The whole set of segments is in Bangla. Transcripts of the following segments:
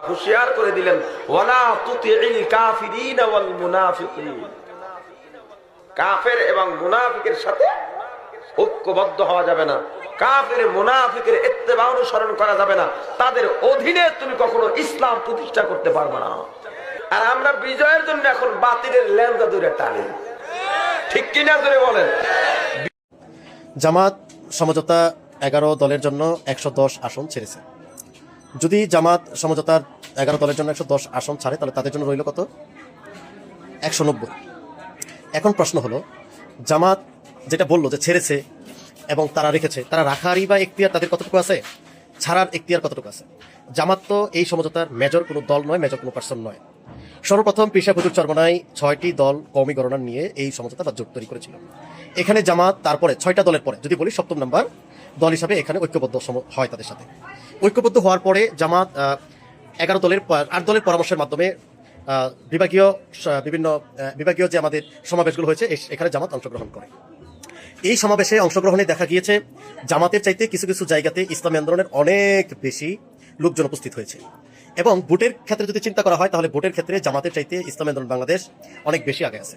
হুঁশিয়ার করে দিলেন, ওয়ালা তুতিইল কাফিরিন ওয়াল মুনাফিকিন, কাফের এবং মুনাফিকের সাথে ঐক্যবদ্ধ হওয়া যাবে না, কাফের মুনাফিকের ইত্তেবা অনুসরণ করা যাবে না, তাদের অধীনে তুমি কখনো ইসলাম প্রতিষ্ঠা করতে পারবে না। আর আমরা বিজয়ের জন্য এখন বাতিলের লেনজা ধরে টানি, ঠিক কিনা ধরে বলেন? জামাত সমঝোতা 11 দলের জন্য 110 আসন ছেড়েছে। যদি জামাত সমঝোতার 11 দলের জন্য 110 আসন ছাড়ে, তাহলে তাদের জন্য রইল কত? 190। এখন প্রশ্ন হলো, জামাত যেটা বললো যে ছেড়েছে এবং তারা রেখেছে, তারা রাখারই বা এখতিয়ার তাদের কতটুকু আছে, ছাড়ার এখতিয়ার কতটুকু আছে? জামাত তো এই সমঝোতার মেজর কোনো দল নয়, মেজর কোনো পার্সন নয়। সর্বপ্রথম পীর সাহেব হুজুর চরমোনাই 6টি দল কওমি গণনা নিয়ে এই সমঝোতা বা জোট তৈরি করেছিল। এখানে জামাত তারপরে 6টা দলের পরে যদি বলি 7ম নাম্বার দল হিসাবে এখানে ঐক্যবদ্ধ হয় তাদের সাথে। ঐক্যবদ্ধ হওয়ার পরে জামাত 8 দলের পরামর্শের মাধ্যমে বিভাগীয় যে আমাদের সমাবেশগুলো হয়েছে এখানে জামাত অংশগ্রহণ করে। এই সমাবেশে অংশগ্রহণে দেখা গিয়েছে জামাতের চাইতে কিছু কিছু জায়গাতে ইসলামী আন্দোলনের অনেক বেশি লোকজন উপস্থিত হয়েছে। এবং ভোটের ক্ষেত্রে যদি চিন্তা করা হয়, তাহলে ভোটের ক্ষেত্রে জামাতের চাইতে ইসলামী আন্দোলন বাংলাদেশ অনেক বেশি আগে আছে।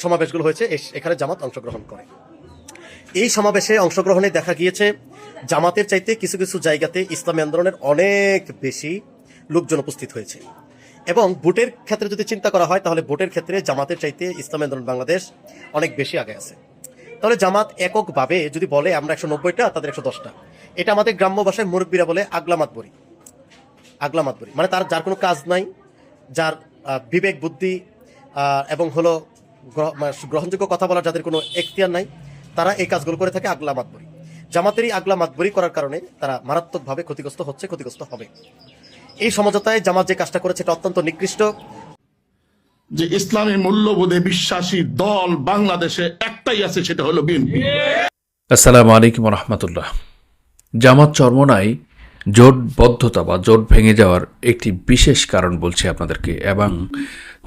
সমাবেশগুলো হয়েছে এখানে জামাত অংশগ্রহণ করে। এই সমাবেশে অংশগ্রহণে দেখা গিয়েছে জামাতের চাইতে কিছু কিছু জায়গাতে ইসলামী আন্দোলনের অনেক বেশি লোকজন উপস্থিত হয়েছে। এবং ভোটের ক্ষেত্রে যদি চিন্তা করা হয়, তাহলে ভোটের ক্ষেত্রে জামাতের চাইতে ইসলামী আন্দোলন বাংলাদেশ অনেক বেশি আগে আছে। তাহলে জামাত এককভাবে যদি বলে আমরা 190টা, তাদের 110টা, এটা আমাদের গ্রাম্য ভাষায় মুরব্বীরা বলে আগলা মাতবরি। মানে তার যার কোনো কাজ নাই, যার বিবেক বুদ্ধি এবং হলো গ্রহণযোগ্য কথা বলার যাদের কোনো এখতিয়ার নাই, তারা এই কাজগুলো করে থাকে আগলা মাতবরি। জামাতের এই আগলা মাতবরি করার কারণে তারা মারাত্মকভাবে ক্ষতিগ্রস্ত হবে। এই সমঝোতায় জামাত যে কাজটা করেছে এটা অত্যন্ত নিকৃষ্ট। যে ইসলামী মূল্যবোধে বিশ্বাসী দল বাংলাদেশে একটাই আছে, সেটা হলো বিএনপি। আসসালামু আলাইকুম রহমতুল্লাহ। জামাত চরমোনাই জোটবদ্ধতা বা জোট ভেঙে যাওয়ার একটি বিশেষ কারণ বলছি আপনাদেরকে, এবং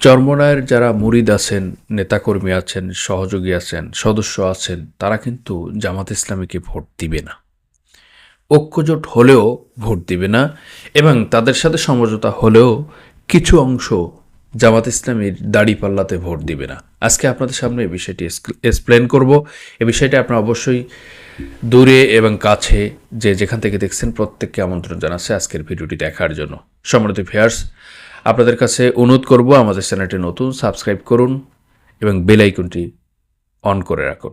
চরমোনাইয়ের যারা মুরিদ আছেন, নেতাকর্মী আছেন, সহযোগী আছেন, সদস্য আছেন, তারা কিন্তু জামাত ইসলামীকে ভোট দিবে না, ঐক্যজোট হলেও ভোট দিবে না, এবং তাদের সাথে সমঝোতা হলেও কিছু অংশ জামাত ইসলামীর দাড়িপাল্লাতে ভোট দিবে না। আজকে আপনাদের সামনে এই বিষয়টি এক্সপ্লেন করব। এই বিষয়টি আপনারা অবশ্যই দূরে এবং কাছে যেখান থেকে দেখছেন প্রত্যেককে আমন্ত্রণ জানাচ্ছে আজকের ভিডিওটি দেখার জন্য। সম্মানিত ভিউয়ার্স, আপনাদের কাছে অনুরোধ করব আমাদের চ্যানেলটি নতুন, সাবস্ক্রাইব করুন এবং বেল আইকনটি অন করে রাখুন।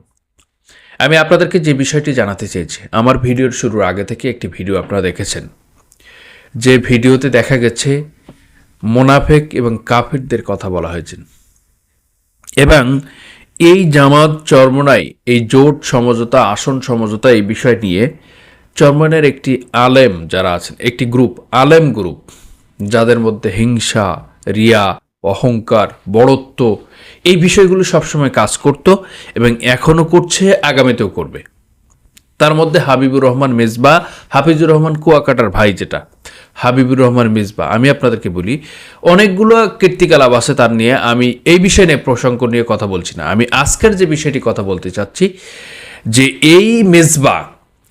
আমি আপনাদেরকে যে বিষয়টি জানাতে চেয়েছি, আমার ভিডিওর শুরুর আগে থেকে একটি ভিডিও আপনারা দেখেছেন, যে ভিডিওতে দেখা গেছে মোনাফেক এবং কাফিরদের কথা বলা হয়েছে, এবং এই জামাত চরমোনাই এই জোট সমঝোতা, আসন সমঝোতা, এই বিষয় নিয়ে চরমোনাইয়ের একটি আলেম যারা আছেন, একটি গ্রুপ, আলেম গ্রুপ, যাদের মধ্যে হিংসা, রিয়া, অহংকার, বড়ত্ব, এই বিষয়গুলো সবসময় কাজ করত এবং এখনও করছে, আগামীতেও করবে। তার মধ্যে হাবিবুর রহমান মেজবা, হাফিজুর রহমান কুয়াকাটার ভাই, যেটা হাবিবুর রহমান মেজবা, আমি আপনাদেরকে বলি অনেকগুলো কীর্তিকলাপ আছে তার নিয়ে। আমি এই বিষয় নিয়ে প্রসঙ্গ নিয়ে কথা বলছি না। আমি আজকের যে বিষয়টি কথা বলতে চাচ্ছি, যে এই মেজবা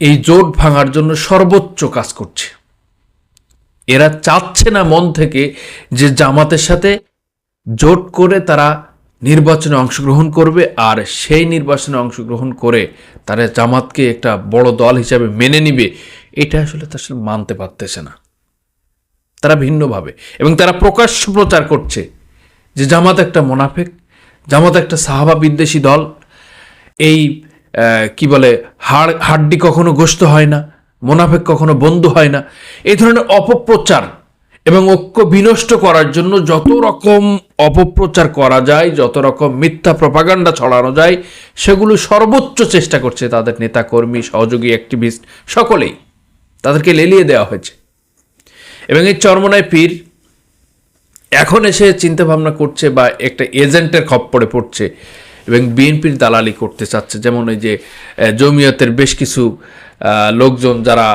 এই জোট ভাঙার জন্য সর্বোচ্চ কাজ করছে। এরা চাচ্ছে না মন থেকে যে জামাতের সাথে জোট করে তারা নির্বাচনে অংশগ্রহণ করবে, আর সেই নির্বাচনে অংশগ্রহণ করে তারা জামাতকে একটা বড় দল হিসাবে মেনে নিবে। এটা আসলে মানতে পারতেছে না তারা, ভিন্নভাবে। এবং তারা প্রকাশ্য প্রচার করছে যে জামাত একটা মুনাফিক, জামাত একটা সাহাবা বিদ্বেষী দল, এই কি বলে হাড্ডি কখনো গোশত হয় না, মুনাফিক কখনো বন্ধু হয় না, এই ধরনের অপপ্রচার এবং ঐক্য বিনষ্ট করার জন্য যত রকম অপপ্রচার করা যায়, যত রকম মিথ্যা প্রপাগান্ডা ছড়ানো যায়, সেগুলো সর্বোচ্চ চেষ্টা করছে তাদের নেতাকর্মী, সহযোগী, অ্যাক্টিভিস্ট সকলেই। তাদেরকে লেলিয়ে দেওয়া হয়েছে। এবং এই চরমোনাই পীর এখন এসে চিন্তা ভাবনা করছে বা একটা এজেন্টের খপ্পরে পড়ছে এবং বিএনপির দালালি করতে চাচ্ছে। যেমন ওই যে জমিয়তের বেশ কিছু লোকজন যারা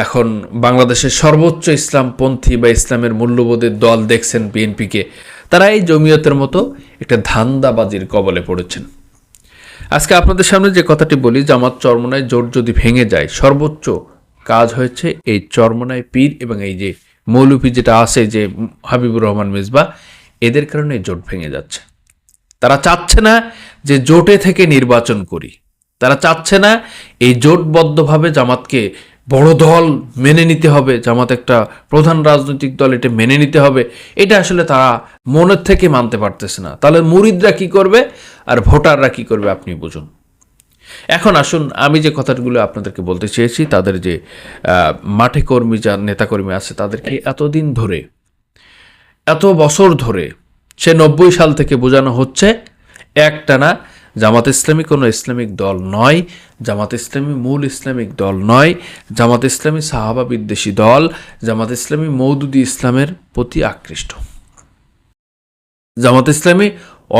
এখন বাংলাদেশের সর্বোচ্চ ইসলামপন্থী বা ইসলামের মূল্যবোধের দল দেখছেন বিএনপিকে, তারা এই জমিয়তের মতো একটা ধান্দাবাজির কবলে পড়েছেন। আজকে আপনাদের সামনে যে কথাটি বলি, জামাত চরমোনাই জোট যদি ভেঙে যায়, সর্বোচ্চ কাজ হয়েছে এই চরমোনাই পীর এবং এই যে মৌলভী যেটা আছে যে হাবিবুর রহমান মিসবাহ, এদের কারণে জোট ভেঙে যাচ্ছে। তারা চাচ্ছে না যে জোটে থেকে নির্বাচন করি, তারা চাচ্ছে না এই জোটবদ্ধভাবে জামাতকে বড় দল মেনে নিতে হবে, জামাত একটা প্রধান রাজনৈতিক দল, এটা মেনে নিতে হবে। এটা আসলে তারা মনের থেকে মানতে পারতেছে না। তাহলে মুরিদরা কি করবে আর ভোটাররা কি করবে আপনি বুঝুন। এখন আসুন, আমি যে কথাগুলো আপনাদেরকে বলতে চেয়েছি, তাদের যে মাঠে কর্মী, যার নেতাকর্মী আছে, তাদেরকে এতদিন ধরে, এত বছর ধরে, সে 90 সাল থেকে বোঝানো হচ্ছে একটানা জামাত ইসলামী কোনো ইসলামিক দল নয়, জামাত ইসলামী মূল ইসলামিক দল নয়, জামাত ইসলামী সাহাবা বিদ্বেষী দল, জামাত ইসলামী মওদুদি ইসলামের প্রতি আকৃষ্ট। জামাত ইসলামী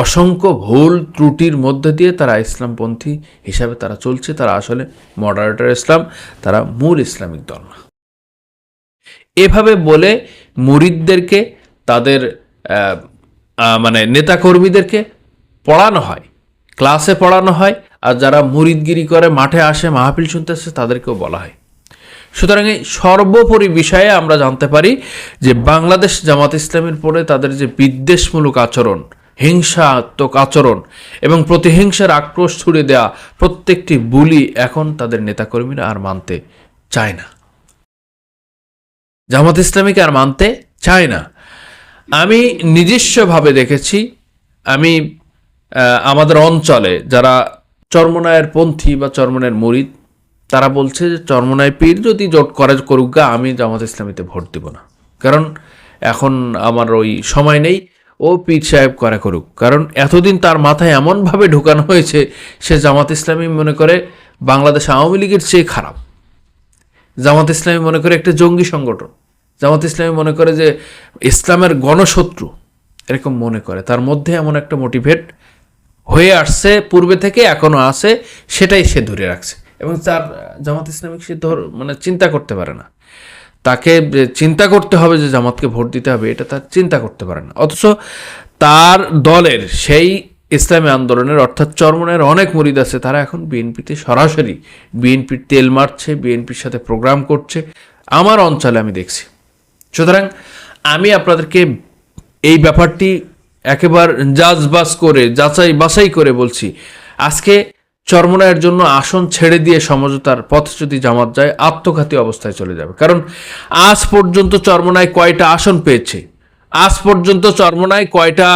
অসংখ্য ভুল ত্রুটির মধ্যে দিয়ে তারা ইসলামপন্থী হিসাবে তারা চলছে, তারা আসলে মডারেটর ইসলাম, তারা মূল ইসলামিক দল না। এভাবে বলে মুরিদদেরকে, তাদের মানে নেতাকর্মীদেরকে পড়ানো হয়, ক্লাসে পড়ানো হয়, আর যারা মুরিদগিরি করে মাঠে আসে, মাহফিল শুনতে আসে, তাদেরকেও বলা হয়। সুতরাং এই সর্বোপরি বিষয়ে আমরা জানতে পারি যে বাংলাদেশ জামাত ইসলামীর পরে তাদের যে বিদ্বেষমূলক আচরণ, হিংসাত্মক আচরণ এবং প্রতিহিংসার আক্রোশ ছুড়ে দেওয়া প্রত্যেকটি বুলি এখন তাদের নেতাকর্মীরা আর মানতে চায় না, জামাত ইসলামীকে আর মানতে চায় না। আমি নিজস্বভাবে দেখেছি, আমি আমাদের অঞ্চলে যারা চরমনায়ের পন্থী বা চরমনায়ের মুরিদ, তারা বলছে যে চরমনায় পীর যদি জোট করে করুক গা, আমি জামাত ইসলামীতে ভোট দিব না, কারণ এখন আমার ওই সময় নেই, ও পীর সাহেব করে করুক। কারণ এতদিন তার মাথায় এমনভাবে ঢোকানো হয়েছে, সে জামাত ইসলামী মনে করে বাংলাদেশ আওয়ামী লীগের চেয়ে খারাপ, জামাত ইসলামী মনে করে একটা জঙ্গি সংগঠন, জামাত ইসলামী মনে করে যে ইসলামের গণশত্রু, এরকম মনে করে। তার মধ্যে এমন একটা মোটিভেট হয়ে আসছে পূর্বে থেকে, এখনও আছে, সেটাই সে ধরে রাখছে। এবং তার জামাত ইসলামিক সে মানে চিন্তা করতে পারে না, তাকে চিন্তা করতে হবে যে জামাতকে ভোট দিতে হবে, এটা তার চিন্তা করতে পারে না। অথচ তার দলের সেই ইসলামী আন্দোলনের, অর্থাৎ চরমনের অনেক মুরিদ আছে, তারা এখন বিএনপিতে সরাসরি বিএনপির তেল মারছে, বিএনপির সাথে প্রোগ্রাম করছে, আমার অঞ্চলে আমি দেখছি। সুতরাং আমি আপনাদেরকে এই ব্যাপারটি একেবারে যাচাই করে যাচাই বাছাই করে বলছি, আজকে চরমনায়ের জন্য আসন ছেড়ে দিয়ে সমঝোতার পথে যদি জামাত যায়, আত্মঘাতী অবস্থায় চলে যাবে। কারণ আজ পর্যন্ত চরমনায় কয়টা আসন পেয়েছে, আজ পর্যন্ত চরমনায় কয়টা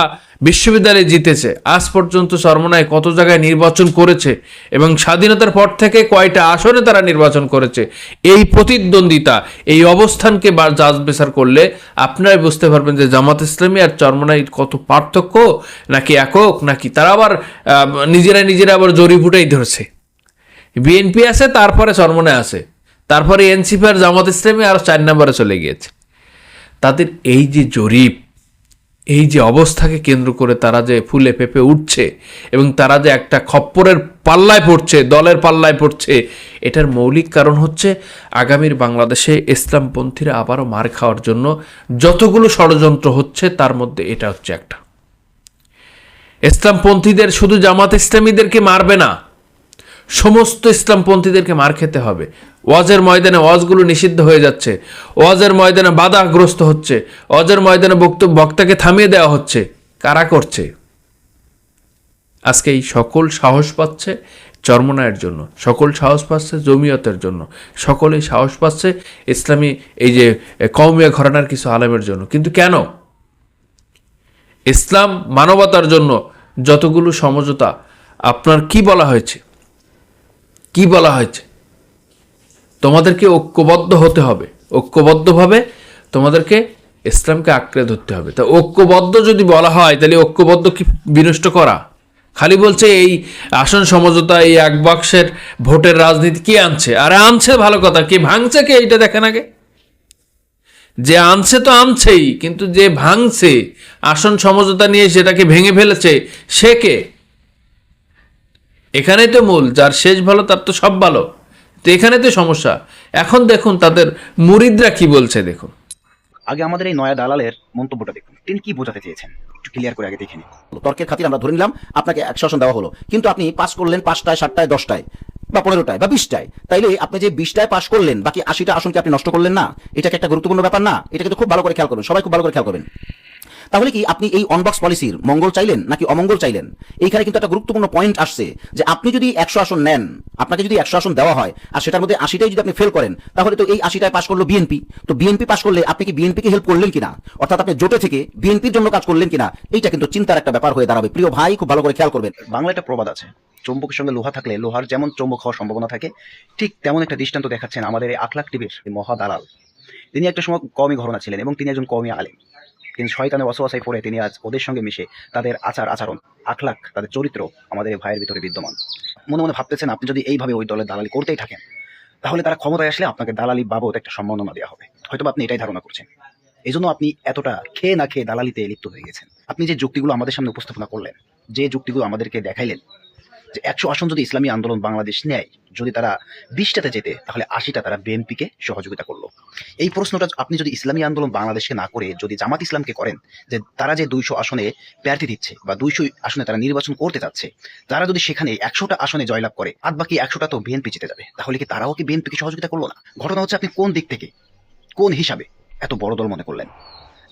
বিশ্ববিদ্যালয়ে জিতেছে, আজ পর্যন্ত চরমনায় কত জায়গায় নির্বাচন করেছে, এবং স্বাধীনতার পর থেকে কয়টা আসনে তারা নির্বাচন করেছে, এই প্রতিদ্বন্দ্বিতা, এই অবস্থানকে যাচ বিচার করলে আপনারাই বুঝতে পারবেন যে জামাত ইসলামী আর চরমনায় কত পার্থক্য, নাকি একক, নাকি তারা আবার নিজেরা আবার জড়িবুটাই ধরছে। বিএনপি আছে, তারপরে চরমনায় আছে, তারপরে এনসিপি আর জামাত ইসলামী আর 4 নম্বরে চলে গিয়েছে। তাদের এই যে জরিপ, এই যে অবস্থাকে কেন্দ্র করে তারা যে ফুলে ফেঁপে উঠছে এবং তারা যে একটা খপ্পরের পাল্লায় পড়ছে, দলের পাল্লায় পড়ছে, এটার মৌলিক কারণ হচ্ছে আগামীর বাংলাদেশে ইসলামপন্থীরা আবারও মার খাওয়ার জন্য যতগুলো ষড়যন্ত্র হচ্ছে, তার মধ্যে এটা হচ্ছে একটা। ইসলামপন্থীদের শুধু জামাত ইসলামীদেরকে মারবে না, সমস্ত ইসলামপন্থীদেরকে মার খেতে হবে। ওয়াজের ময়দানে ওয়াজগুলো নিষিদ্ধ হয়ে যাচ্ছে, ওয়াজের ময়দানে বাধাগ্রস্ত হচ্ছে, ওয়াজের ময়দানে বক্তাকে থামিয়ে দেওয়া হচ্ছে। কারা করছে? আজকে এই সকল সাহস পাচ্ছে চরমনায়ের জন্য, সকল সাহস পাচ্ছে জমিয়তের জন্য, সকলেই সাহস পাচ্ছে ইসলামী এই যে কওমিয়া ঘরানার কিছু আলেমের জন্য। কিন্তু কেন? ইসলাম মানবতার জন্য যতগুলো সমঝোতা, আপনার কি বলা হয়েছে? কি বলা হয়েছে? তোমাদেরকে ঐক্যবদ্ধ হতে হবে, ঐক্যবদ্ধভাবে তোমাদেরকে ইসলামকে আঁকড়ে ধরতে হবে। তা ঐক্যবদ্ধ যদি বলা হয়, তাহলে ঐক্যবদ্ধ কি বিনষ্ট করা? খালি বলছে এই আসন সমঝোতা, এই এক বাক্সের ভোটের রাজনীতি কি আনছে? আরে আনছে ভালো কথা, কি ভাঙছে কে এইটা দেখেন আগে। যে আনছে তো আনছেই, কিন্তু যে ভাঙছে, আসন সমঝোতা নিয়ে সেটাকে ভেঙে ফেলেছে, সে কে? এখানেই তো মূল, যার শেষ ভালো তার তো সব ভালো। তো এখানে তো সমস্যা। এখন দেখুন তাদের মুরিদরা কি বলছে, দেখুন। আগে আমাদের এই নয়া দালালের মন্তব্যটা দেখুন, তিনি কি বোঝাতে চেয়েছেন একটু ক্লিয়ার করে আগে দেখে নিন। তর্কের খাতির আমরা ধরে নিলাম আপনাকে 100 আসন দেওয়া হলো, কিন্তু আপনি পাস করলেন 5টায় 7টায় 10টায়, বা 15টায় বা 20টায়, তাইলে আপনি যে 20টায় পাশ করলেন, বাকি 80টা আসনকে আপনি নষ্ট করলেন না? এটাকে একটা গুরুত্বপূর্ণ ব্যাপার না? এটা কিন্তু খুব ভালো করে খেয়াল করবেন, সবাই খুব ভালো করে খেয়াল করবেন। তাহলে কি আপনি এই অনবক্স পলিসির মঙ্গল চাইলেন নাকি অমঙ্গল চাইলেন? এইখানে কিন্তু একটা গুরুত্বপূর্ণ পয়েন্ট আসছে যে আপনি যদি 100 আসন নেন, আপনাকে যদি 100 আসন দেওয়া হয় আর সেটার মধ্যে 80টাই যদি আপনি ফেল করেন, তাহলে তো এই 80টায় পাশ করলো বিএনপি। তো বিএনপি পাশ করলে আপনি কি বিএনপিকে হেল্প করলেন কিনা, অর্থাৎ আপনি জোটে থেকে বিএনপির জন্য কাজ করলেন কিনা, এইটা কিন্তু চিন্তার একটা ব্যাপার হয়ে দাঁড়াবে। প্রিয় ভাই, খুব ভালো করে খেয়াল করবেন। বাংলা একটা প্রবাদ আছে, চুম্বকের সঙ্গে লোহা থাকলে লোহার যেমন চুম্বক হওয়ার সম্ভাবনা থাকে, ঠিক তেমন একটা দৃষ্টান্ত দেখাচ্ছেন আমাদের এই আখলাক টিভির মহা দালাল। তিনি একটা সময় কওমি ঘরানা ছিলেন এবং তিনি একজন কওমি আলেম, কিন্তু শয়তানের ওয়াসওয়াসায় পড়ে তিনি আজ ওদের সঙ্গে মিশে তাদের আচরণ, আখলাক, তাদের চরিত্র আমাদের এই ভাইয়ের ভিতরে বিদ্যমান। মনে মনে ভাবতেছেন আপনি যদি এইভাবে ওই দলের দালালি করতেই থাকেন, তাহলে তারা ক্ষমতায় আসলে আপনাকে দালালি বাবদ একটা সম্মাননা দেওয়া হবে। হয়তো আপনি এটাই ধারণা করছেন, এই জন্য আপনি এতটা খেয়ে না খেয়ে দালালিতে লিপ্ত হয়ে গেছেন। আপনি যে যুক্তিগুলো আমাদের সামনে উপস্থাপনা করলেন, যে যুক্তিগুলো আমাদেরকে দেখাইলেন, যে 100 আসন যদি ইসলামী আন্দোলন বাংলাদেশ নেয়, যদি তারা 20টাতে যেতে, তাহলে 80টা তারা বিএনপিকে সহযোগিতা করলো। এই প্রশ্নটা আপনি যদি ইসলামী আন্দোলন বাংলাদেশকে না করে যদি জামাত ইসলামকে করেন, যে তারা যে 200 আসনে প্রার্থী দিচ্ছে বা 200 আসনে তারা নির্বাচন করতে যাচ্ছে, তারা যদি সেখানে 100টা আসনে জয়লাভ করে, আর বাকি 100টা তো বিএনপি জিতে যাবে, তাহলে কি তারাও কি বিএনপিকে সহযোগিতা করলো না? ঘটনা হচ্ছে আপনি কোন দিক থেকে, কোন হিসাবে এত বড় দল মনে করলেন,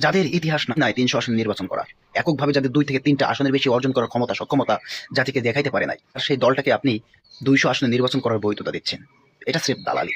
যাদের ইতিহাস নাই 300 আসন নির্বাচন করার, এককভাবে যাদের 2 থেকে 3টা আসনের বেশি অর্জন করার সক্ষমতা জাতিকে দেখাইতে পারে নাই, আর সেই দলটাকে আপনি 200 আসনে নির্বাচন করার বৈধতা দিচ্ছেন। এটা স্রেফ দালালি।